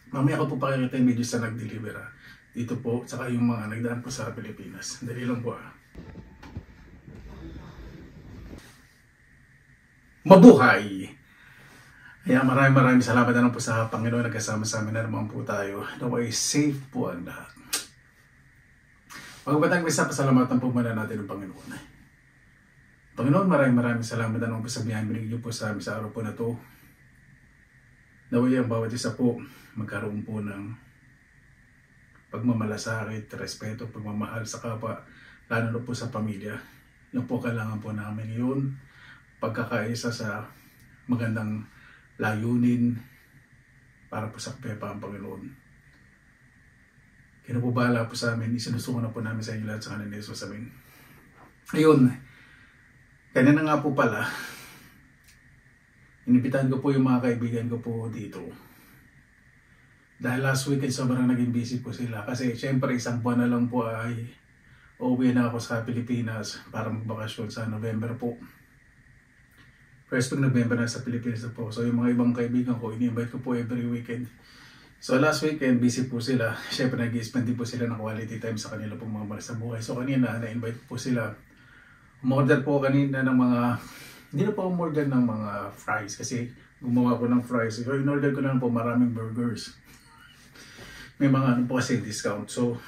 Mamaya ko po pakikita yung video sa nag-deliver dito po, saka yung mga nagdaan po sa Pilipinas. Dali lang po Mabuhay! Kaya maraming salamat na lang po sa Panginoon, nagkasama sa amin na naman po tayo. Naway safe po ang lahat. Pagkabatang isa, pasalamatan po muna natin ng Panginoon. Panginoon, maraming salamat na naman po sa biyayang binigay niyo po sa amin sa araw po na to. Naway ang bawat isa po magkaroon po ng pagmamalasakit, respeto, pagmamahal sa kapwa, lalo na po sa pamilya. Yung po kailangan po namin yun, pagkakaisa sa magandang layunin para po sa kapayapaan, Panginoon. Kinapubala po sa amin, isinusungo na po namin sa inyo lahat sa kanan ni Jesus, amin. Ayun, kanina nga po pala, inipitan ko po yung mga kaibigan ko po dito. Dahil last weekend sobrang naging busy po sila. Kasi syempre isang buwan na lang po ay uuwi na ako sa Pilipinas para magbakasyon sa November po. First week November na sa Pilipinas na po. So yung mga ibang kaibigan ko, ini-invite ko po every weekend. So last weekend, busy po sila. Syempre nag-spend din po sila ng quality time sa kanila pong mga mahal sa buhay. So kanina, na-invite po sila. Umorder po kanina ng mga, hindi na po umorder ng mga fries kasi gumawa ko ng fries. So in-order ko na po maraming burgers. May mga ano po kasi discount. So,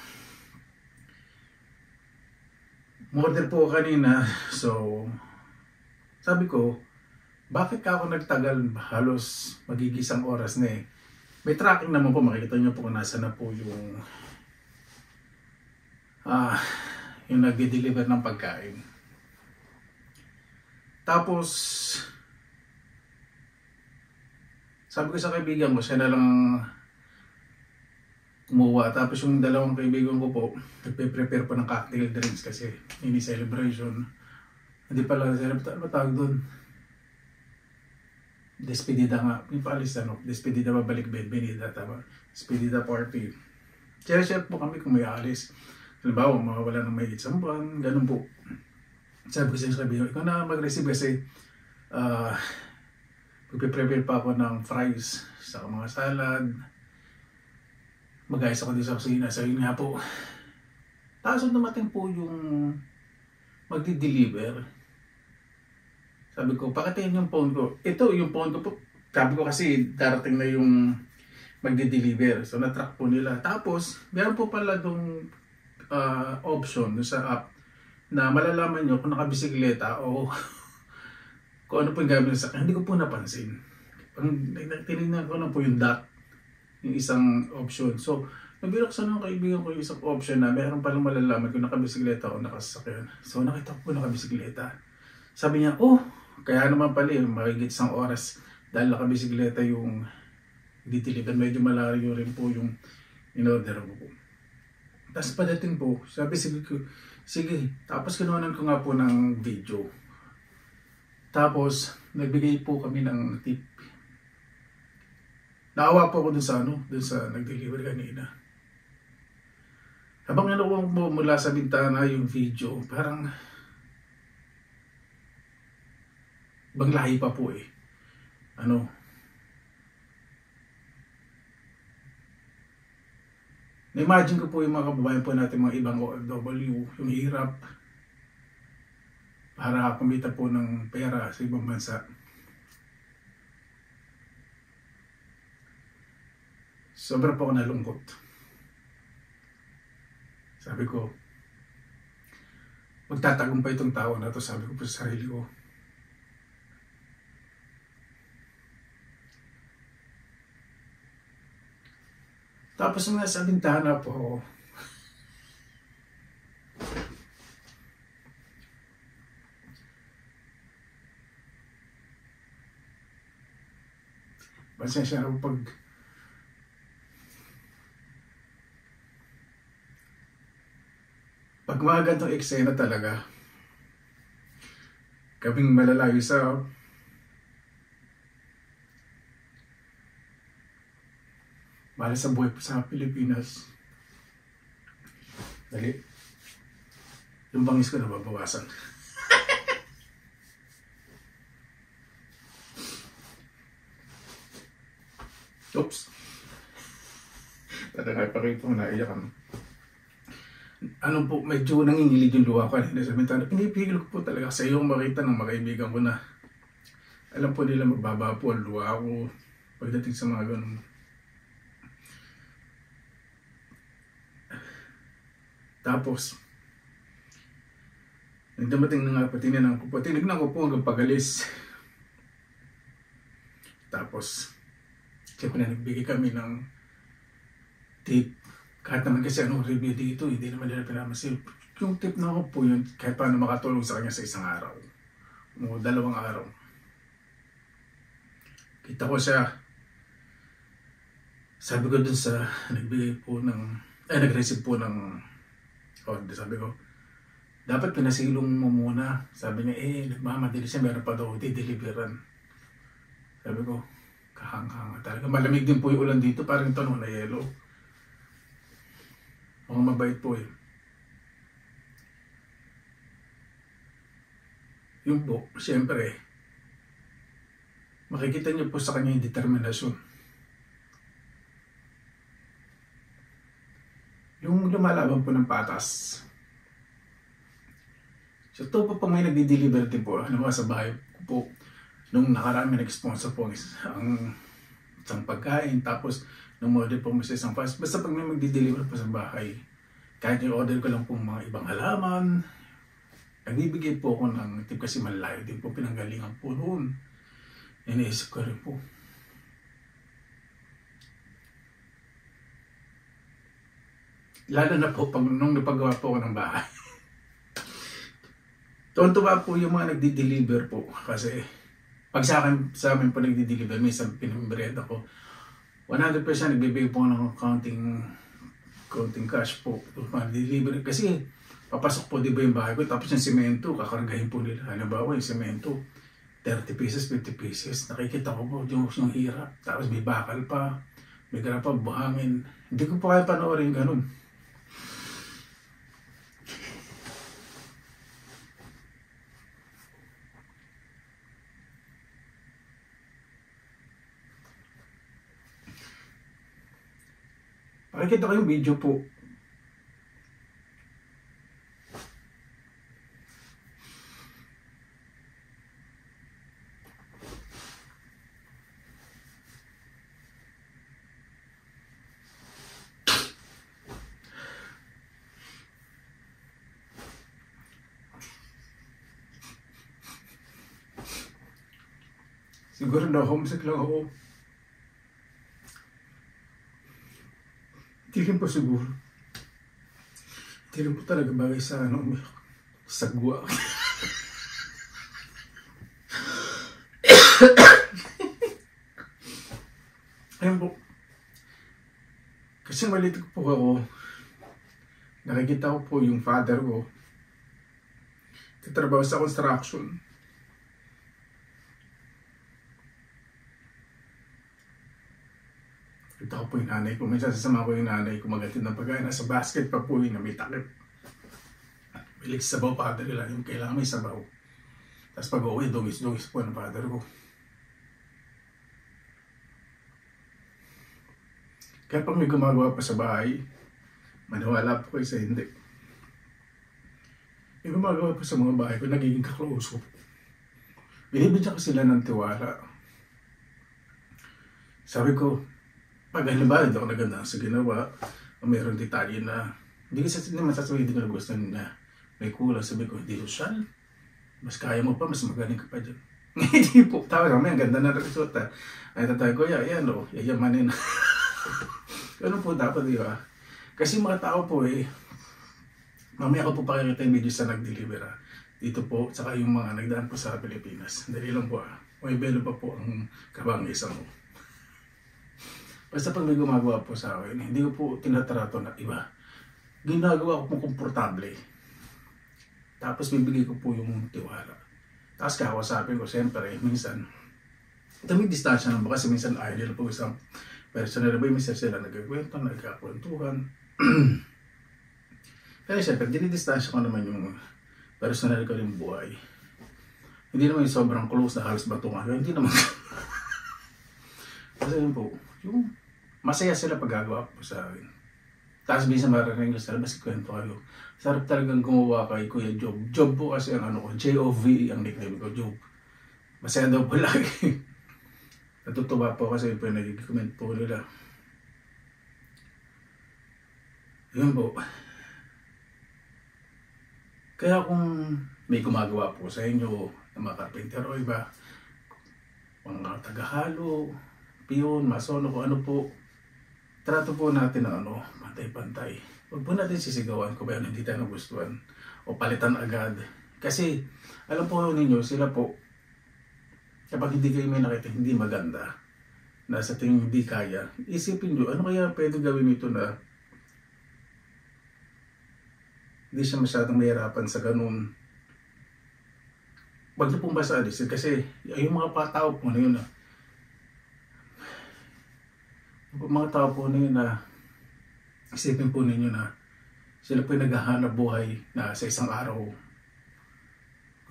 umorder po kanina. So, sabi ko, bakit ka ako nagtagal? Halos magigisang oras na eh. May tracking naman po. Makikita nyo po kung nasa na po yung nagde-deliver ng pagkain. Tapos, sabi ko sa kaibigan ko, siya na lang kumuha. Tapos yung dalawang kaibigan ko po, nagpe-prepare po ng cocktail drinks kasi ini celebration. Hindi pala celebration, ano tawag doon? Despedida nga. Yung paalis despedida, babalik benvenida, tama? Despedida party. Share po kami kung may alis. Halimbawa, mawawala ng may isang buwan, ganun po. Sabi ko sa kaibigan, ikaw na mag-receive kasi magpe-prepare pa ako ng fries sa mga salad. Mag-ayos ako din sa kusina. So yun nga po. Tapos dumating po yung magdi-deliver. Sabi ko, pakitingin yung phone ko. Ito yung phone ko po. Sabi ko kasi darating na yung magdi-deliver. So na-track po nila. Tapos, meron po pala dong option sa app na malalaman nyo kung nakabisikleta o kung ano po yung gamit sa akin. Hindi ko po napansin. Tinignan ko na po yung dot. Yung isang option. So, nabiroksan ng kaibigan ko yung isang option na meron palang malalaman kung nakabisikleta o nakasasakyan. So, nakita ko po nakabisikleta. Sabi niya, oh, kaya naman pala yung mahigit isang oras dahil nakabisikleta yung ditilipan. Medyo malayo rin po yung in-order ko po. Tapos padating po, sabi, sige. Tapos kinuhanan ko nga po ng video. Tapos, nagbigay po kami ng tip. Naawa po ako dun sa nag-deliver kanina. Habang nanuwang mo mula sa bintana yung video, parang ibang lahi pa po eh. Na-imagine ko po yung mga kababayan po natin, mga ibang OFW, yung hirap para kumita po ng pera sa ibang bansa. Sobra po ako nalungkot. Sabi ko, magtatagumpay itong tao na to, sabi ko po sa sarili ko. Tapos nung nasa bintana po, pasensya na pag mga gantong eksena talaga, kaming malalayo sa mahal sa buhay sa Pilipinas. Dali. Yung bangis ko nababawasan. Oops. Talaga, pakita ko naiyak kami. Ano po, medyo nangingilig yung luha ko. Samantala, pinipigil ko po talaga sa iyo makita ng mga kaibigan ko na alam po nila magbaba po ang luha ko pagdating sa mga ganun. Tapos, nang dumating na nga po, tinignan ko po hanggang pagalis. Tapos, siyempre nagbigay kami ng tip. Kahit naman kasi anong review dito, hindi naman nila pinamasil. Yung tip na ako po yun, kahit paano makatulong sa kanya sa isang araw. O 2 araw. Kita ko siya. Sabi ko dun sa nagbigay po ng, nag-receive po ng order. Sabi ko, dapat pinasilong mo muna. Sabi niya, nagmamadali siya, meron pa daw deliveran. Sabi ko, kahang-hanga talaga. Malamig din po yung ulan dito, parang ito na yellow. Mga mabait po eh. Yung po, siyempre, makikita niyo po sa kanya yung determinasyon. Yung lumalaban po ng patas. So ito po pag may nagdi-deliver din po, sa bahay ko po, nung nakarami nag-sponsor po ang isang pagkain, tapos nung order po mo sa isang fast, basta pag may magdi-deliver po sa bahay, kahit yung order ko lang po mga ibang halaman, nagbibigay po ako ng tip kasi malayo din po pinanggalingan po noon. Iniisip ko rin po. Lalo na po pag nung napagawa po ako ng bahay. Tuwan-tuwa po yung mga nagdi-deliver po kasi pag sa amin po nagdi-deliver, minsan pinamimerienda ko, 100% nagbibigay po ng counting cash po. Deliver. Kasi papasok po di ba yung bahay ko, tapos yung semento, kakargahin po nila. Halimbawa yung semento, 30 pieces, 50 pieces. Nakikita ko po yung hirap. Tapos may bakal pa, may gara pa, buhangin. Hindi ko pa kaya panoorin ganun. Pakikita ko yung video po. Siguro na homesick lang ako. Hindi rin po siguro. Hindi rin po talaga bagay sa sagwa. Ayun po. Kasi maliit po ako. Nakikita ko po yung father ko. Tatrabaho sa construction. Kita ko po yung nanay ko. Minsan sasama ko yung nanay ko magatid ng pagkain. Nasa basket pa po yung may takip. Bilig sabaw, father nila. Yung kailangan may sabaw. Tapos pag uwi, dugis-dugis po ng father ko. Kaya pag may gumagawa pa sa bahay, maniwala po kayo sa hindi. May gumagawa pa sa mga bahay ko, nagiging kaklose ko. Binibigyan ko sila ng tiwala. Sabi ko, pag halimbawa, hindi ako naganda sa ginawa, o mayroong detalye na, hindi naman sasabihin, hindi ko nagustuhan na may kulang. Sabi ko, hindi social. Mas kaya mo pa, mas magaling ka pa dyan. Hindi po, tawag kami, ang ganda na resulta. Ay, tatay ko, yan o, yayamanin. Ganun po dapat, di ba? Kasi mga tao po mamaya ko po pakikita yung video sa nag-deliver dito po, saka yung mga nagdaan po sa Pilipinas. Dali lang po may belo pa po ang kabangisa mo. Basta pag may gumagawa po sa akin, hindi ko po tinatrato na iba. Ginagawa ko po komportable. Tapos bibigay ko po yung tiwala. Tapos kakawasapin ko, siyempre, minsan, ito may distansya naman kasi minsan idol po isang personal ba, minsan sila nagkikwento, nagkakwentuhan. Pero siyempre, dinidistansya ko naman yung personal ko rin buhay. Hindi naman yung sobrang close na halos batungan. Hindi naman. Kasi yun po, yung masaya sila pag gagawa po sa akin. Tapos bisa maririnig ko sila, mas kwento kayo. Sarap talagang gumawa kay Kuya Job. Job po kasi ang ano ko, J-O-V ang nickname ko, Job. Masaya daw po lagi. Natutuwa po kasi po nag-comment po nila. Yun po. Kaya kung may gumagawa po sa inyo ng mga carpenter o iba, mga tagahalo, piyon, mason, kung ano po, trato po natin ng ano, pantay-pantay. Huwag po natin sisigawan kung ba hindi tayo nagustuhan o palitan agad. Kasi alam po ninyo, sila po, kapag hindi kayo may nakita hindi maganda, na sa tingin hindi kaya, isipin nyo, ano kaya pwede gawin ito na hindi siya masyadong mahirapan sa ganun. Huwag niyo pong basta alisin kasi yung mga tao po na yun mga tao po na yun na isipin po ninyo na sila po yung naghahanap buhay na sa isang araw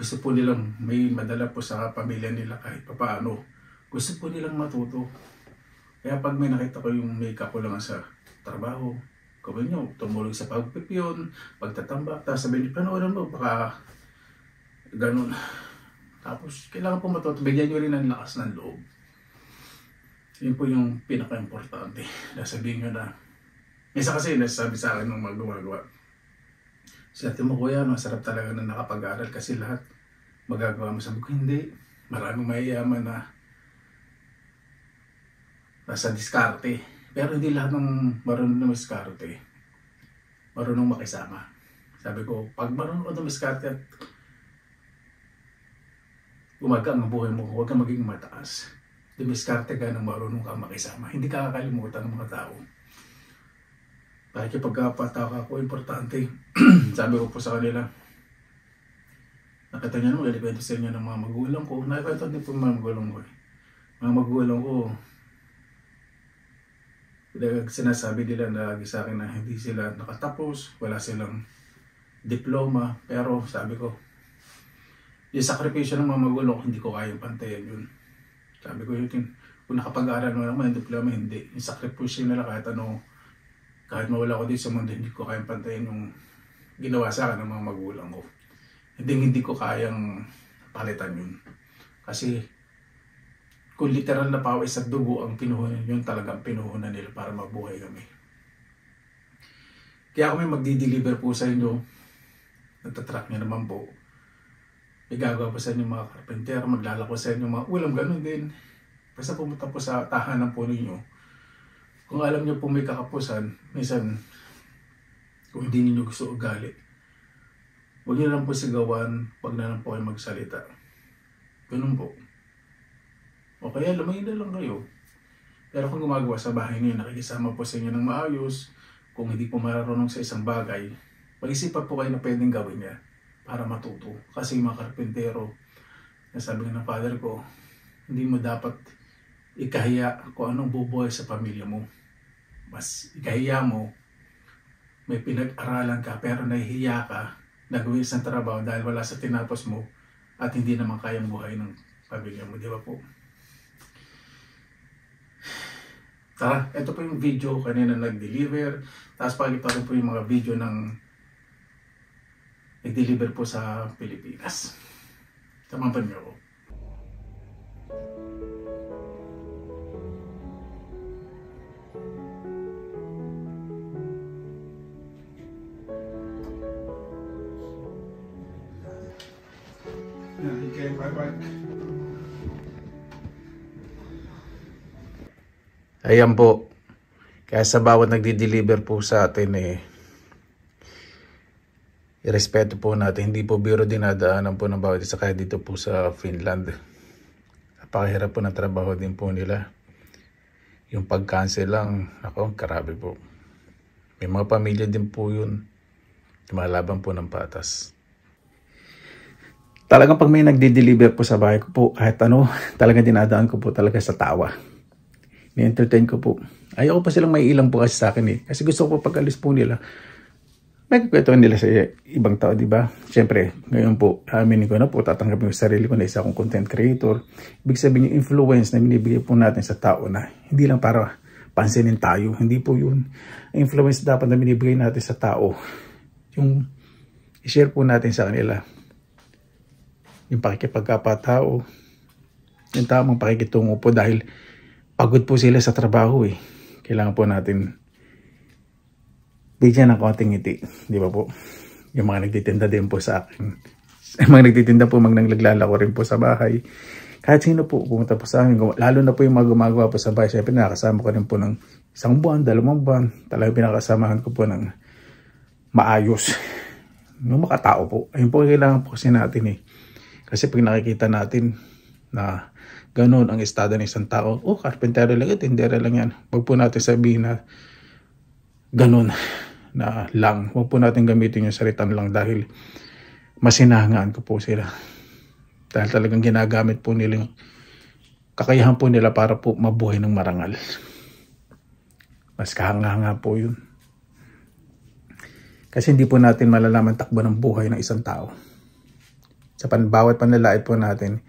gusto po nilang may madala po sa pamilya nila kahit papaano. Gusto po nilang matuto. Kaya pag may nakita ko yung may kakulangan sa trabaho, gawin nyo, tumulong sa pagpipiyon, pagtatambak, tapos sabihin nyo, panoorin mo, baka ganun. Tapos, kailangan po matuto, bigyan nyo rin ng lakas ng loob. Yun po yung pinaka-importante. Sabihin nyo na, isa kasi nasasabi sa akin ng mga gumagawa. Sabi mo, kuya, masarap talaga na nakapag-aral kasi lahat magagawa mo. Sabi ko, hindi. Maraming mayayaman na nasa diskarte. Pero hindi lahat ng marunong na diskarte marunong makisama. Sabi ko, pag marunong ka na diskarte at gumagang ang buhay mo, huwag kang maging mataas. Dumiskarte ka ng marunong kang makisama. Hindi ka kakalimutan ng mga tao. Bakit yung pagkapatawa ko, importante. Sabi ko po sa kanila, nakita niyo naman, kalikwento sa inyo ng mga magulang ko. Nakikwento din po mga magulang ko. Mga magulang ko, sinasabi nila na lagi sa akin na hindi sila nakatapos, wala silang diploma. Pero sabi ko, yung sakripisyo ng mga magulang ko, hindi ko kayang pantayan yun. Sabi ko yun, kung nakapag-aaral mo naman, yung diploma, hindi. Yung sakripisyo nila kahit ano, kahit mawala ko dito sa mundo, hindi ko kayang pantayan yung ginawa sa akin ng mga magulang ko. Hindi ko kayang palitan yun. Kasi kung literal na pawis at dugo ang pinuhunan, yun talagang pinuhunan nila para mabuhay kami. Kaya kami magdi-deliver po sa inyo, natatrack niya naman po. May gagawa po sa inyo mga carpenter, maglalako sa inyo mga ulam, ganun din. Basta pumunta po sa tahanan po ninyo. Kung alam niyo po may kakapusan, minsan, kung hindi niyo gusto ugali, huwag niyo lang po sigawan, wag na lang po kayo magsalita. Ganun po. O kaya lumayo na lang kayo. Pero kung gumagawa sa bahay niyo, nakikisama po sa inyo ng maayos, kung hindi po marunong sa isang bagay, mag-isipan po kayo na pwedeng gawin niya para matuto. Kasi yung mga karpentero, nasabi ng father ko, hindi mo dapat ikahiya kung anong bubuhay sa pamilya mo. Mas ikahiya mo, may pinag-aralan ka pero nahihiya ka na gawin isang trabaho dahil wala sa tinapos mo at hindi naman kayang buhay ng pamilya mo. Di ba po? Tara, ito po yung video kanina nag-deliver. Tapos pakita rin po yung mga video ng nag-deliver po sa Pilipinas. Samahan niyo ako. Okay, bye-bye. Ayan po. Kaya sa bawat nagdi-deliver po sa atin irespeto po natin. Hindi po biro dinadaanan po ng bawat isa kaya dito po sa Finland. Napakahirap po ng trabaho din po nila. Yung pag-cancel lang, ako, karabi po. May mga pamilya din po yun. Lumalaban po ng patas. Talagang pag may nagdi-deliver po sa bahay ko po, kahit ano, talagang dinadaan ko po talaga sa tawa. Ni-entertain ko po. Ayoko pa silang may ilang po kasi sa akin Kasi gusto ko pag alis po nila, may kikwentuhan nila sa ibang tao, di ba? Siyempre, ngayon po, aminin ko na po, tatanggapin ko sa sarili ko na isa akong content creator. Ibig sabihin yung influence na binibigay po natin sa tao na hindi lang para pansinin tayo. Hindi po yun. Influence dapat na binibigay natin sa tao. Yung i-share po natin sa kanila. Yung pakikipagkapatao. Yung tamang pakikitungo po dahil pagod po sila sa trabaho eh. Kailangan po natin bigyan ng konting ngiti. Di ba po? Yung mga nagtitinda din po sa akin. Yung mga nagtitinda po, naglalako rin po sa bahay. Kahit sino po pumunta po sa amin. Lalo na po yung mga gumagawa po sa bahay. Siyempre nakakasama ko rin po ng 1 buwan, 2 buwan. Talagang pinakasamahan ko po ng maayos. Yung makatao po. Ayun po kailangan po kasi natin eh. Kasi pag nakikita natin na ganoon ang estado ng isang tao, oh, karpentero lang, tindera lang yan. Huwag po natin sabihin na ganoon na lang. Huwag po natin gamitin yung salitan lang dahil masinahangaan ko po sila. Dahil talagang ginagamit po nila yung kakayahan po nila para po mabuhay ng marangal. Mas kahanga-hanga po yun. Kasi hindi po natin malalaman takbo ng buhay ng isang tao. Sa bawat panlalait po natin,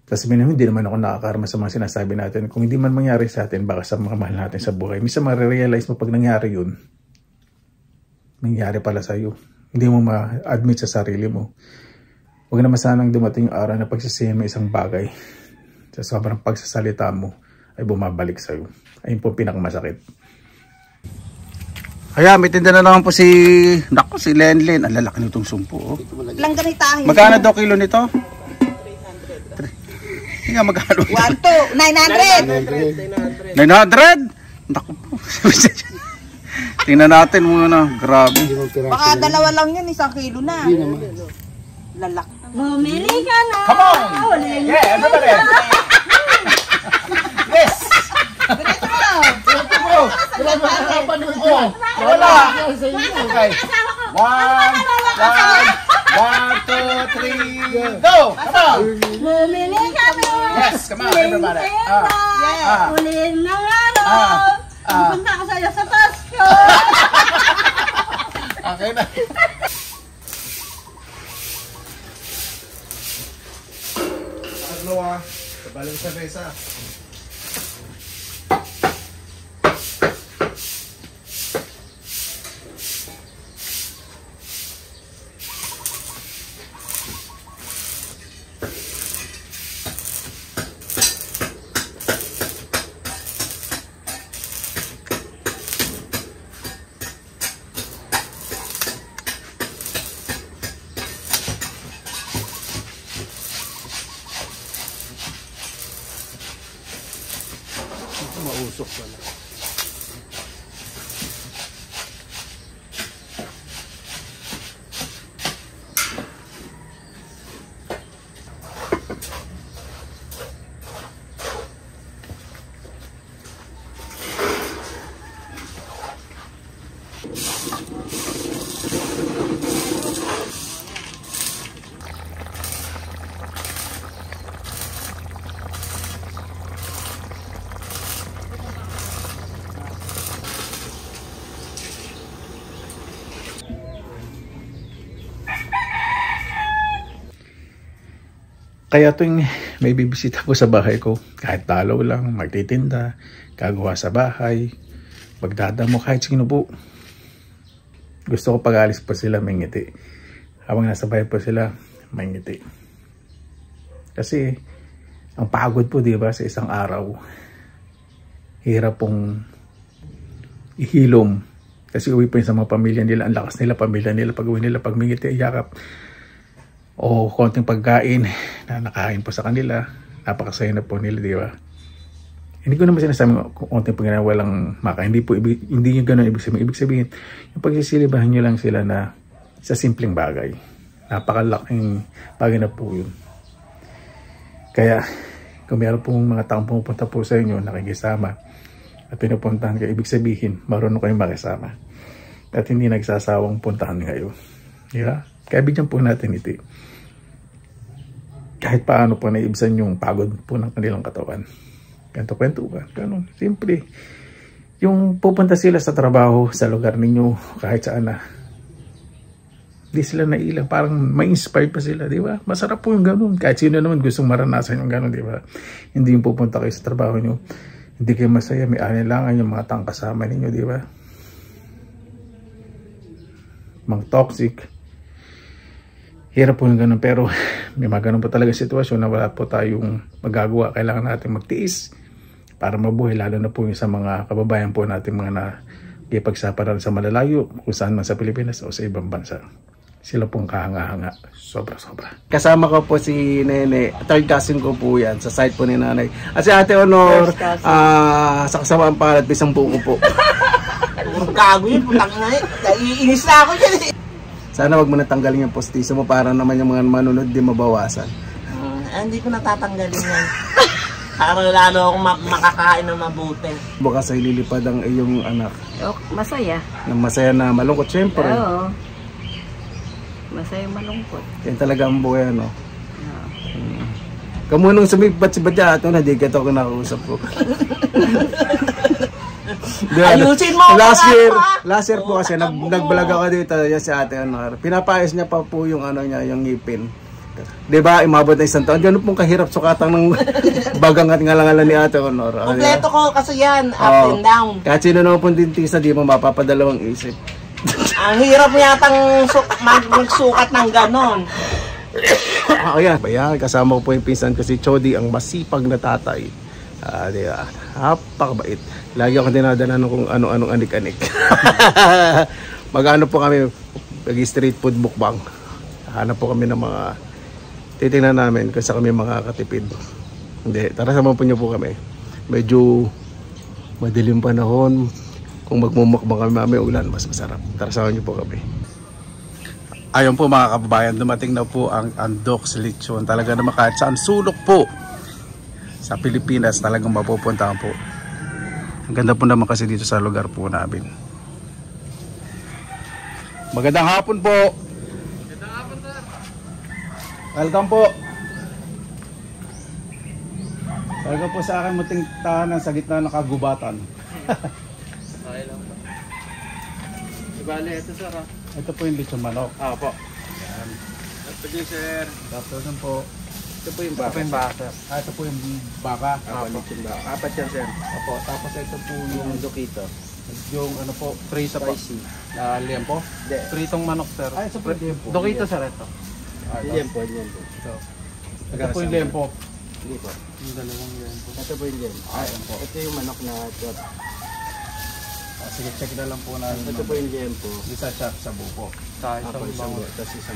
sasabihin namin, hindi naman ako nakakarma sa mga sinasabi natin. Kung hindi man mangyari sa atin, baka sa mga mahal natin sa buhay. Minsan marirealize mo pag nangyari yun, nangyari pala sa'yo. Hindi mo ma-admit sa sarili mo. Huwag naman sanang dumating yung araw na pagsisihin mo isang bagay. Sa sobrang pagsasalita mo, ay bumabalik sa'yo. Ayun po pinakamasakit. Kaya may tinda na naman po si Lenlen. Ang lalaki nitong sumpo. Oh. Lang ganitahin. Magkano daw kilo nito? 300. Nga magkano? 1, 2, 900. 900? Naku po. Tingnan natin muna. Grabe. Baka 2 lang yan, 1 kilo na. Lalak. Bumili ka na. Come on! Yeah, everybody! Yes! Wala! Okay. 1, 2, 3, go! Come on! Bumili ka na. Yes, come on, everybody. Ulit ng araw. Punta ko sa'yo sa Pasko. Okay na. Dalawa, kabalang sa mesa. Mausok pala. Kaya tuwing may bibisita po sa bahay ko, kahit talo lang, magtitinda, gagawa sa bahay, magdadamo, kahit sino po. Gusto ko pag-alis po sila, may ngiti. Habang nasa bahay po sila, may ngiti. Kasi, ang pagod po, di ba, sa isang araw, hirap pong ihilom. Kasi uwi po yun sa mga pamilya nila, ang lakas nila, pamilya nila, pag uwi nila, pag may ngiti, yakap. O konting pagkain na nakain po sa kanila, napakasaya na po nila, di ba? Hindi ko naman sinasabi kung konting pagkain walang makain. Hindi yung gano'n ibig sabihin. Ibig sabihin, yung pagsisilibahan nyo lang sila na sa simpleng bagay. Napakalaking bagay na po yun. Kaya, kung meron pong mga taong pumupunta po sa inyo, nakikisama, at pinupuntahan kayo, ibig sabihin, marunong kayong makisama. At hindi nagsasawang puntahan kayo. Di ba? Kaya bigyan po natin ito. Kahit paano po naiibsan yung pagod po ng kanilang katawan. Kwento-kwento ka. Ganun. Simple. Yung pupunta sila sa trabaho, sa lugar ninyo, kahit saan na. Hindi sila nailang. Parang ma-inspire pa sila, di ba? Masarap po yung ganun. Kahit sino naman gustong maranasan yung ganun, di ba? Hindi yung pupunta kayo sa trabaho nyo. hindi kayo masaya, may anilangan yung mga taong kasama ninyo, di ba? Mga toxic. Hirap po yung ganun, pero may mga ganun po talaga sitwasyon na wala po tayong magagawa. Kailangan natin magtiis para mabuhay, lalo na po yung sa mga kababayan po natin mga nakikipagsaparan sa malalayo, kung saan man sa Pilipinas o sa ibang bansa. Sila pong kahanga-hanga. Sobra-sobra. Kasama ko po si Nene. Third cousin ko po yan. Sa side po ni nanay. At si Ate Honor, sa kasamaan pa at bisang buko po. Gago yun, putang na eh. Naiinis na ako dyan eh. Sana wag mo natanggalin yung postiso mo para naman yung mga manunod di mabawasan. Hindi ko natatanggalin yan. Para lalo akong makakain ng mabuti. Bukas ay lilipad ang iyong anak. Masaya. Na masaya na malungkot, syempre. Oo. Masaya malungkot. Yan talaga ang buhay, ano? Kamunong sumibat si Badya, ito na, di ka ito ako nakausap ko. Ayusin mo! Last year po kasi, nag-vlog ako dito, yan si Ate Honor. Pinapayos niya pa po yung ano niya, yung ngipin. Diba, imabot na isang taon. Ganun pong kahirap sukatang ng bagang at ngalangalan ni Ate Honor. Kompleto ko kasi yan, up and down. Kahit sino naman pong dentista, di mo mapapadalawang isip. Ang hirap yatang magsukat ng ganon. Ayan, bayan, kasama ko po yung pinsan ko si Chody, ang masipag na tatay. Diba, napakabait. Lagi ako dinadala ng kung ano-anong anik-anik. Mag-ano po kami, mag-street food mukbang. Hanap po kami ng mga titingnan namin kasi kami mga katipid. Hindi, tara samahan po niyo po kami. Medyo madilim panahon. Kung magmumukbang kami mamaya ulan, mas masarap. Tara samahan niyo po kami. Ayun po mga kababayan, dumating na po ang Andox Lechon. Talaga naman kahit saan sulok po sa Pilipinas talagang mapupuntahan po. Ang ganda po naman kasi dito sa lugar po namin. Magandang hapon po. Magandang hapon sir. Welcome po. Welcome po sa akin munting tahanan sa gitna ng kagubatan. Okay lang po. Ibali, ito sir ha. Ito po yung lechon manok. Po. Yan. Ito din sir. Tapos po. Ito po yung baka. Ito po yung baka sir. Ito po yung baka. Lechon baka. Apat yan sir. Opo. Tapos ito po Yung dokito. yung ano po, prito po. Spicy. Liempo. Hindi. Pritong manok sir. Ay, ito po yung liempo. Dokito sir ito. Liyan po, liyan po. Ito po yung liempo. Hindi po. Yung dalawang liempo. Ito po yung liyan. Ayan po. Ito yung manok na chop. Sige, check na lang po namin. Ito po yung liyan po. Isa chop sa buko. Tapos isang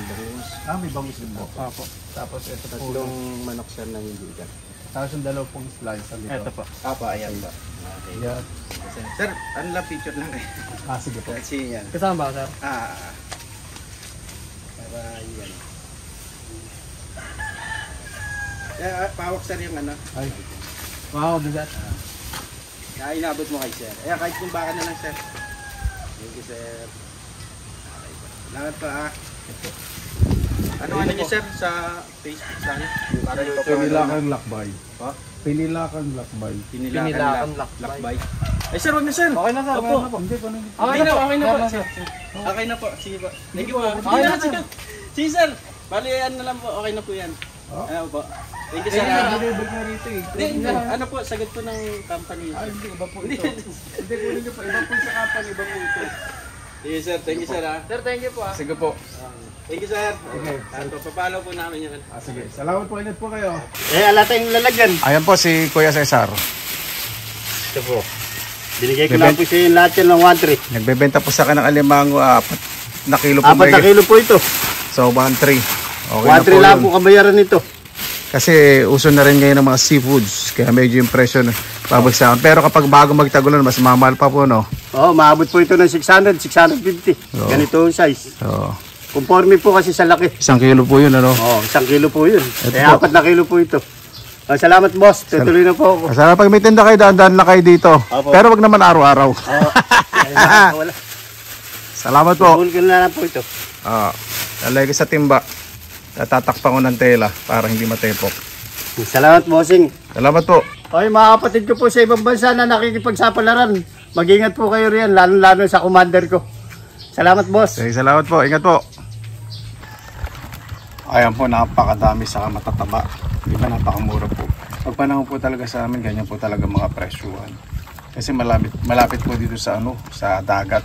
bangus. May bangus din po. Apo. Tapos ito po. Tatlong manok sir na hindi ka. Tapos yung dalawang pong slice dito. Ito po. Ayan ba. Okay. Yeah. Sir, ano lang picture lang kayo? Sige po. Kasi yan. Kasama ba sir? Para yan. Pawak sir yung ano. Ay. Wow, bigat. Inabot mo kay sir. Ayan, kahit yung baka na lang sir. Thank you sir. Salamat pa Ano niyo sir sa Facebook sa akin? Para Pinilakan lakbay. Ha? Pinilakan lakbay. Pinilakan lakbay. Ay sir, wag na sir. Okay na sir. Opo. Hindi po. Okay na po sir. Okay na po. Sige po. Thank you po. Okay na sir. Sige sir. Bali yan na lang po. Okay na po yan. Ano po. Thank you sir. Deliver na rito eh. Hindi. Ano po, sagot po ng company. Ay, hindi. Iba po ito. Hindi po ninyo po. Iba po sa company. Iba po ito. Sige sir. Thank you sir ha. Sir, thank you po ha. Sige po. Thank you sir. Okay. Papalo po namin yan. Sige. Salamat po. Ingat po kayo. Ala tayong lalagyan. Ayan po si Kuya Cesar. Ito po. Binigay ko lang po sa yung lahat yan ng 1-3. Nagbebenta po sa akin ng alimango 4 na kilo po. 4 na kilo po ito. So 1-3. Okay 1-3 lang po kabayaran nito. Kasi uso na rin ngayon ng mga seafoods. Kaya medyo yung presyo na babagsakan. Pero kapag bago magtagulan, mas mamahal pa po, no? Oo, maabot po ito ng 600, 650. Ganito yung size. Oo. Conforme po kasi sa laki. 1 kilo po yun, ano? Oo, 1 kilo po yun. Ito Kaya po. 4 na kilo po ito. Salamat boss, tutuloy na po ako. Sana pag may tinda kayo, dahan-dahan na kayo dito. Opo. Pero wag naman araw-araw. Oo. Wala. Salamat po. Bulkan na lang po ito. Lalagay ko sa timba. Tatakpan ko ng tela para hindi matepok. Salamat bossing. Salamat po. Okay mga kapatid ko po sa ibang bansa na nakikipagsapalaran. Mag-ingat po kayo riyan, lalo-lalo sa commander ko. Salamat boss. Okay, salamat po. Ingat po. Ayan po, napakadami sa matataba. Diba, napakamura po. Pag panahon po talaga sa amin, ganyan po talaga mga presyuhan. Kasi malapit po dito sa sa dagat.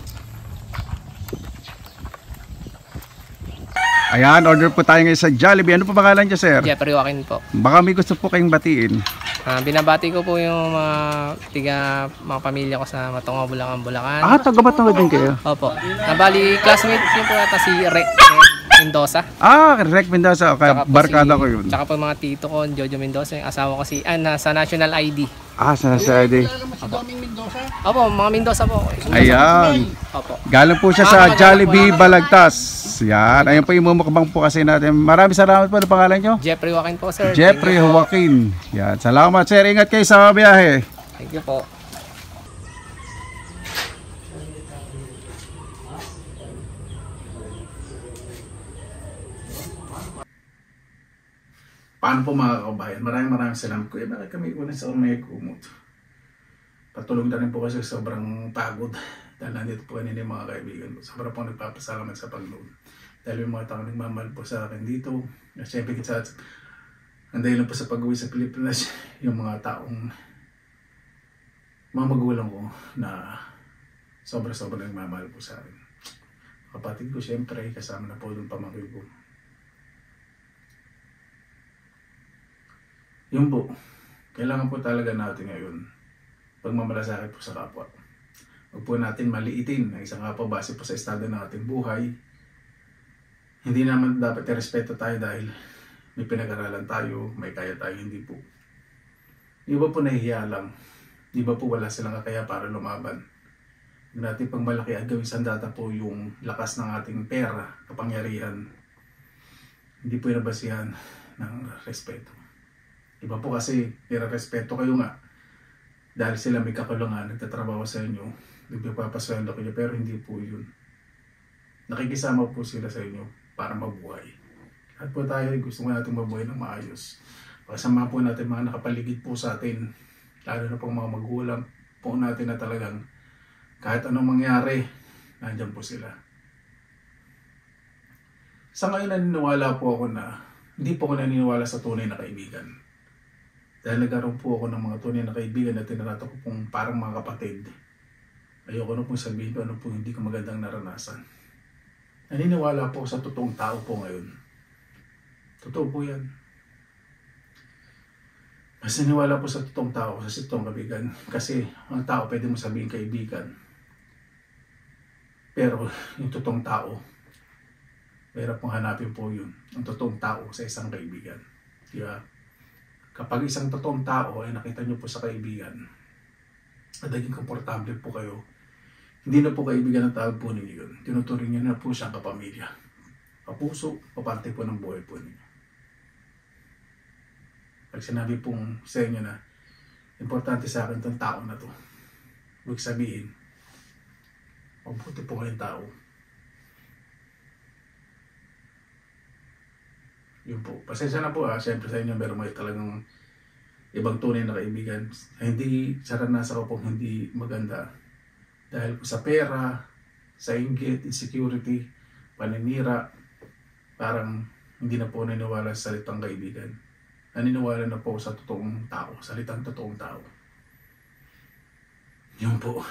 Ayan, order po tayo ngayon sa Jollibee. Ano po pangalan niyo, sir? Jeffrey Joaquin po. Baka may gusto po kayong batiin. Binabati ko po yung mga pamilya ko sa Matungo, Bulacan. Taga-Batangas din kayo? Opo. Nabali, classmate ko po ata si Rek Mendoza. Rek Mendoza. Okay, barkada ko yun. Tsaka po mga tito ko, Jojo Mendoza, yung asawa ko si sa National ID. Sa ID. Opo, mga Mendoza po. Ayan. Opo. Galing po siya sa Jollibee Balagtas. Yan. Ayun po yung mumukbang po kasi natin. Maraming salamat po. Ano pangalan nyo? Jeffrey Joaquin po, sir. Jeffrey Joaquin. Yan. Salamat, sir. Ingat kayo sa biyahe. Thank you po. Paano po mga kabayan? Maraming salamat ko. Bakit kami una sa may kumot? Patulog na rin po kasi sobrang pagod. Dahil nandito po kanina yung mga kaibigan ko. Sobrang po nagpapasalamat sa pagload. Dahil yung mga tao nagmamahal po sa akin dito. At syempre kita ang dahil po sa pag-uwi sa Pilipinas, yung mga taong mga magulang ko na sobra-sobra nagmamahal po sa akin. Kapatid ko syempre, kasama na po doon pamangkin ko. Yun po, kailangan po talaga natin ngayon pagmamalasakit po sa kapwa. Huwag po natin maliitin ang isang kapwa base po sa estado ng ating buhay. Hindi naman dapat irespeto tayo dahil may pinag-aralan tayo, may kaya tayo, hindi po. Di ba po nahihiya lang? Di ba po wala silang kakaya para lumaban? Huwag natin pang malaki at gawing sandata po yung lakas ng ating pera, kapangyarihan. Hindi po inabasihan ng respeto. Iba po kasi, nire-respeto kayo nga. Dahil sila may kakulangan, nagtatrabaho sa inyo, nagpapasweldo kayo, pero hindi po yun. Nakikisama po sila sa inyo para mabuhay. At po tayo, gusto mo natin mabuhay ng maayos. Pakasama po natin mga nakapaligid po sa atin, lalo na po mga magulang po natin na talagang kahit anong mangyari, nandyan po sila. Sa ngayon naniniwala po ako na, hindi po ako naniniwala sa tunay na kaibigan. Dahil nagkaroon po ako ng mga tunay na kaibigan na tinarato ko pong parang mga kapatid. Ayoko na pong sabihin ko ano po hindi ko magandang naranasan. Naniniwala po sa totoong tao po ngayon. Totoo po yan. Mas naniniwala po sa totoong tao, sa totoong kaibigan. Kasi ang tao pwede mo sabihin kaibigan. Pero yung totoong tao, mahirap pong hanapin po yun. Ang totoong tao sa isang kaibigan. Diba? Kapag isang totoong tao ay nakita nyo po sa kaibigan at naging komportable po kayo, hindi na po kaibigan ang tawag po ninyo yun. Tinuturing nyo na po siyang kapamilya. Kapuso, kaparte po ng buhay po ninyo. Pag sinabi pong sa inyo na importante sa akin itong tao na to, huwag sabihin, mabuti po kayong tao. Yun po. Pasensya na po siyempre sa inyo, pero may talagang ibang tunay na kaibigan. Hindi saranasan ko pong hindi maganda. Dahil po sa pera, sa inggit, insecurity, paninira, parang hindi na po naniniwala sa salitang kaibigan. Naniniwala na po sa totoong tao, salitang totoong tao. Yun po.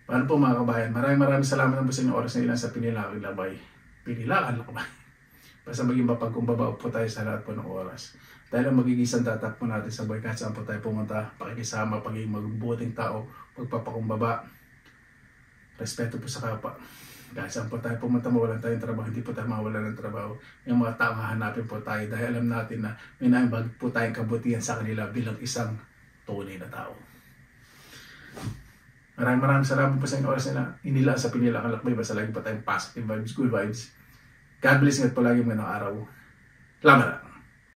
Paano po mga kabayan? Maraming salamat na po sa inyong oras na ilan sa Pinilaang Lakbay. Pinilaang Lakbay. Basta maging mapagkumbaba po tayo sa lahat po ng oras. Dahil ang magigisang tatak po natin sa buhay kahit saan po tayo pumunta, pakikisama, pagiging magbuting tao, pagpapakumbaba, respeto po sa kapwa. Kahit saan po tayo pumunta, mawalan tayong trabaho, hindi po tayo mawalan ng trabaho. Yung mga tao hahanapin po tayo dahil alam natin na may naimbag po tayong kabutihan sa kanila bilang isang tunay na tao. Maraming salamat po sa inyong oras na inila sa Pinilaang Lakbay. Basta lagi pa tayong positive vibes, good vibes. God bless, ingat po lagi mga araw. Salamat.